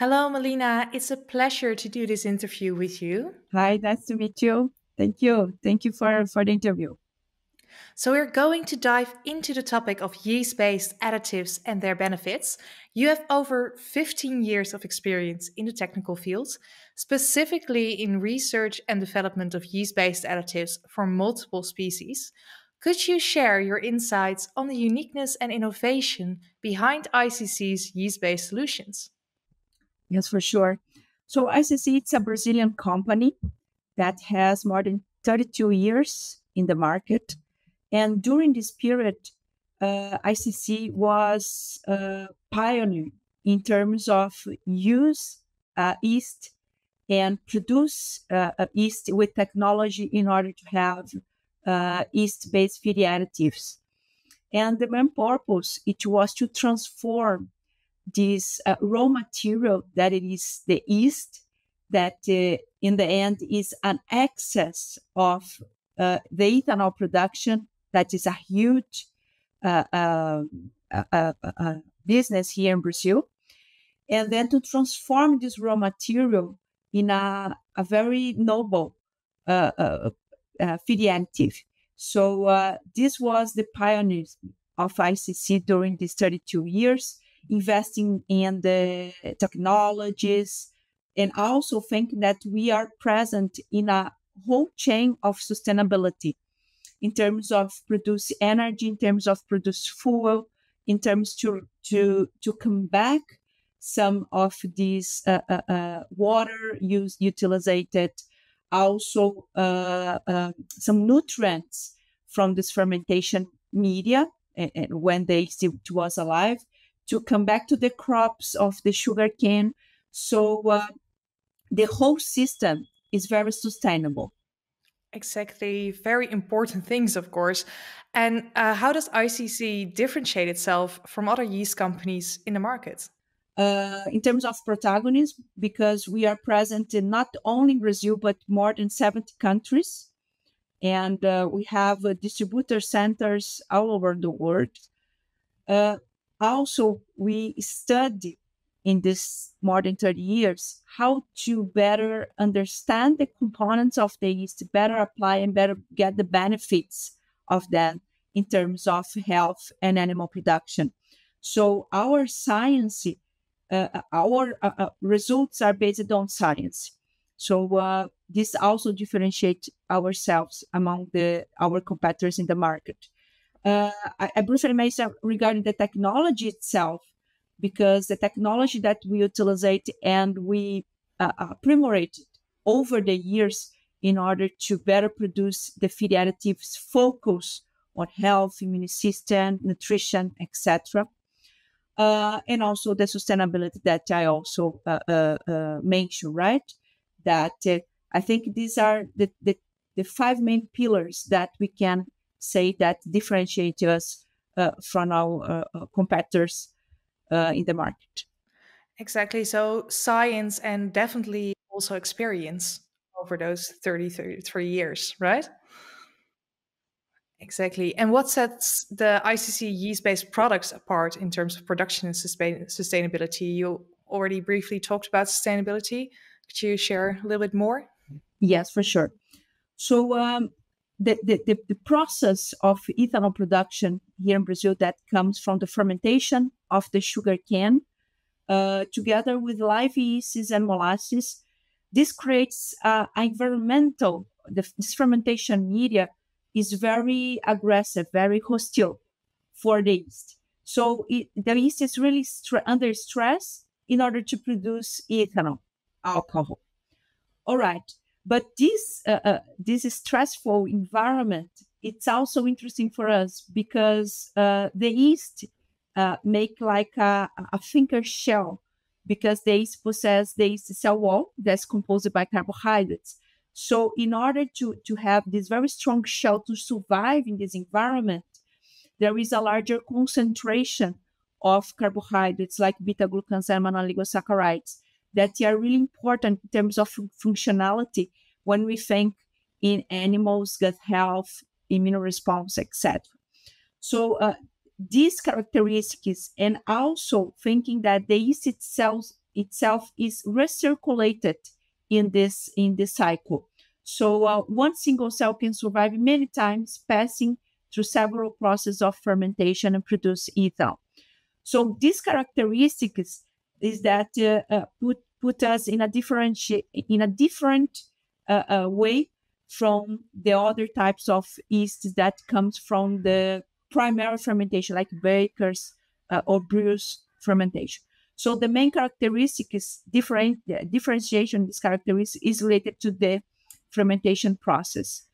Hello, Melina. It's a pleasure to do this interview with you. Hi, nice to meet you. Thank you. Thank you for the interview. So, we're going to dive into the topic of yeast based additives and their benefits. You have over 15 years of experience in the technical field, specifically in research and development of yeast based additives for multiple species. Could you share your insights on the uniqueness and innovation behind ICC's yeast based solutions? Yes, for sure. So ICC, it's a Brazilian company that has more than 32 years in the market. And during this period, ICC was pioneer in terms of use yeast and produce yeast with technology in order to have yeast-based feed additives. And the main purpose, it was to transform this raw material that it is the yeast that in the end is an excess of the ethanol production that is a huge uh, uh, business here in Brazil. And then to transform this raw material in a very noble feed additive. So this was the pioneers of ICC during these 32 years, investing in the technologies and also thinking that we are present in a whole chain of sustainability in terms of produce energy, in terms of produce fuel, in terms to come back some of these water utilized, also some nutrients from this fermentation media and when they still was alive to come back to the crops of the sugarcane. So the whole system is very sustainable. Exactly. Very important things, of course. And how does ICC differentiate itself from other yeast companies in the market? In terms of protagonism, because we are present in not only Brazil, but more than 70 countries. And we have distributor centers all over the world. Uh, Also, we study in this more than 30 years how to better understand the components of the yeast, better apply and better get the benefits of them in terms of health and animal production. So our science, our results are based on science. So this also differentiates ourselves among our competitors in the market. I briefly mentioned regarding the technology itself, because the technology that we utilize and we aprimorate over the years in order to better produce the feed additives focus on health, immune system, nutrition, etc. And also the sustainability that I also mentioned, right? That I think these are the five main pillars that we can say that differentiate us from our competitors in the market. Exactly. So, science and definitely also experience over those 33 years, right? Exactly. And what sets the ICC yeast based products apart in terms of production and sustainability? You already briefly talked about sustainability. Could you share a little bit more? Yes, for sure. So the process of ethanol production here in Brazil that comes from the fermentation of the sugar cane, together with live yeasts and molasses, this creates this fermentation media is very aggressive, very hostile for the yeast. So the yeast is really under stress in order to produce ethanol, alcohol. All right. But this stressful environment, it's also interesting for us because the yeast make like a thinker shell because they possess the yeast cell wall that's composed by carbohydrates. So in order to have this very strong shell to survive in this environment, there is a larger concentration of carbohydrates like beta-glucans and Mannan-oligosaccharides that are really important in terms of functionality when we think in animals, gut health, immune response, etc. So these characteristics, and also thinking that the yeast itself itself is recirculated in this cycle. So one single cell can survive many times, passing through several processes of fermentation and produce ethanol. So these characteristics is that put us in a different way from the other types of yeast that comes from the primary fermentation, like bakers or brewers fermentation. So the main characteristic is differentiation. This characteristic is related to the fermentation process,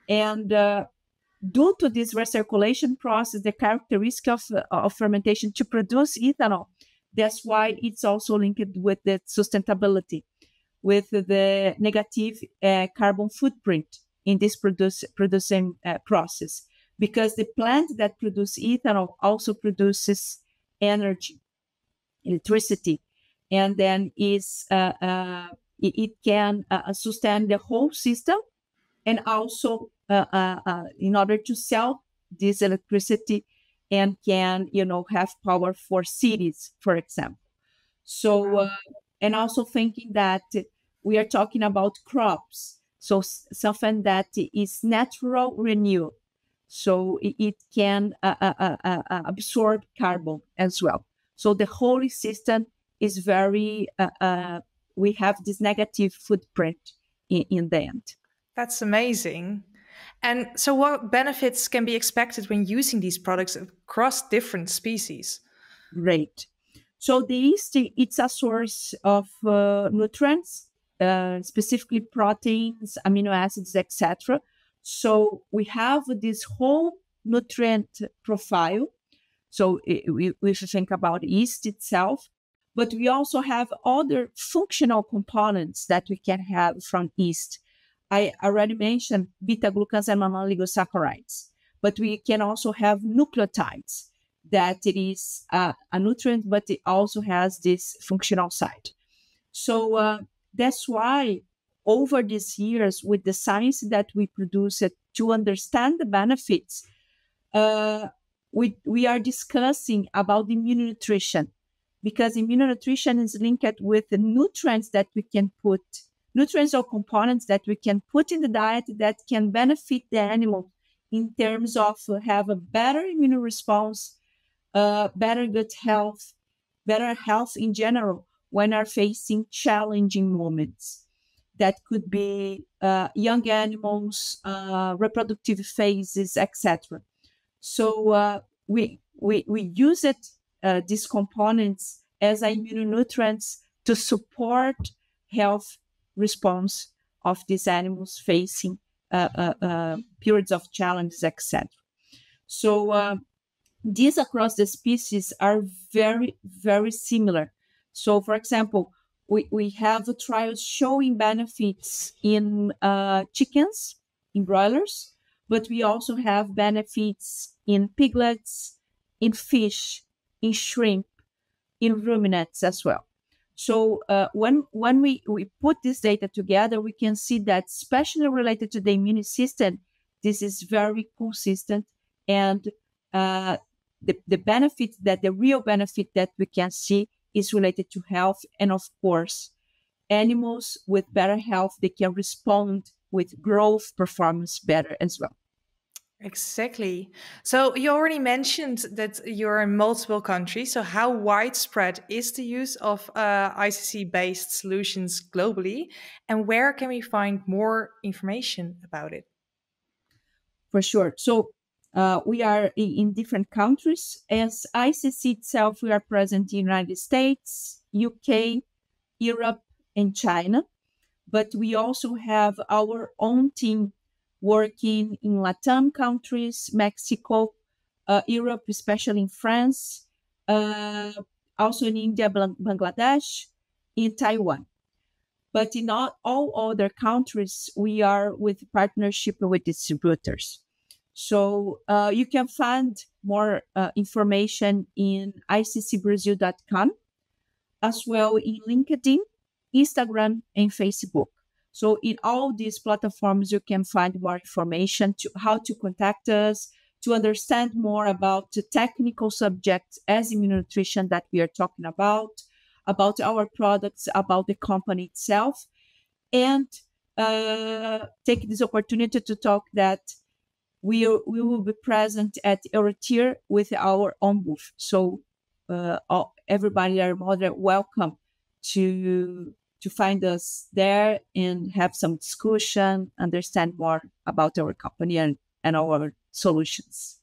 and due to this recirculation process, the characteristic of fermentation to produce ethanol, that's why it's also linked with the sustainability, with the negative carbon footprint in this producing process, because the plant that produces ethanol also produces energy, electricity, and then it can sustain the whole system, and also in order to sell this electricity and can have power for cities, for example. So and also thinking that we are talking about crops, so something that is natural renew, so it can absorb carbon as well. So the whole system is very we have this negative footprint in the end. That's amazing. And so, what benefits can be expected when using these products across different species? Great. So the yeast, it's a source of nutrients, specifically proteins, amino acids, etc. So we have this whole nutrient profile. So we should think about yeast itself, but we also have other functional components that we can have from yeast. I already mentioned beta-glucans and Mannan-oligosaccharides, but we can also have nucleotides, that it is a nutrient, but it also has this functional side. So that's why over these years, with the science that we produce to understand the benefits, we are discussing about immunonutrition, because immunonutrition is linked with the nutrients that we can put, nutrients or components that we can put in the diet that can benefit the animal in terms of have a better immune response, better gut health, better health in general when are facing challenging moments. That could be young animals, reproductive phases, etc. So we use it, these components as immunonutrients to support health response of these animals facing periods of challenges, etc. So these across the species are very, very similar. So, for example, we have trials showing benefits in chickens, in broilers, but we also have benefits in piglets, in fish, in shrimp, in ruminants as well. So when we put this data together, we can see that, especially related to the immune system, this is very consistent, and the benefit, that the real benefit that we can see is related to health. And of course, animals with better health, they can respond with growth performance better as well. Exactly. So you already mentioned that you're in multiple countries. So how widespread is the use of ICC-based solutions globally, and where can we find more information about it? For sure. So we are in different countries. As ICC itself, we are present in the United States, UK, Europe, and China. But we also have our own team working in Latin countries, Mexico, Europe, especially in France, also in India, Bangladesh, in Taiwan. But in all other countries, we are with partnership with distributors. So you can find more information in iccbrazil.com, as well in LinkedIn, Instagram, and Facebook. So in all these platforms, you can find more information to how to contact us, to understand more about the technical subjects as immunonutrition that we are talking about, about our products, about the company itself, and take this opportunity to talk that we will be present at Eurotier with our own booth. So everybody are more than welcome to find us there and have some discussion, understand more about our company and our solutions.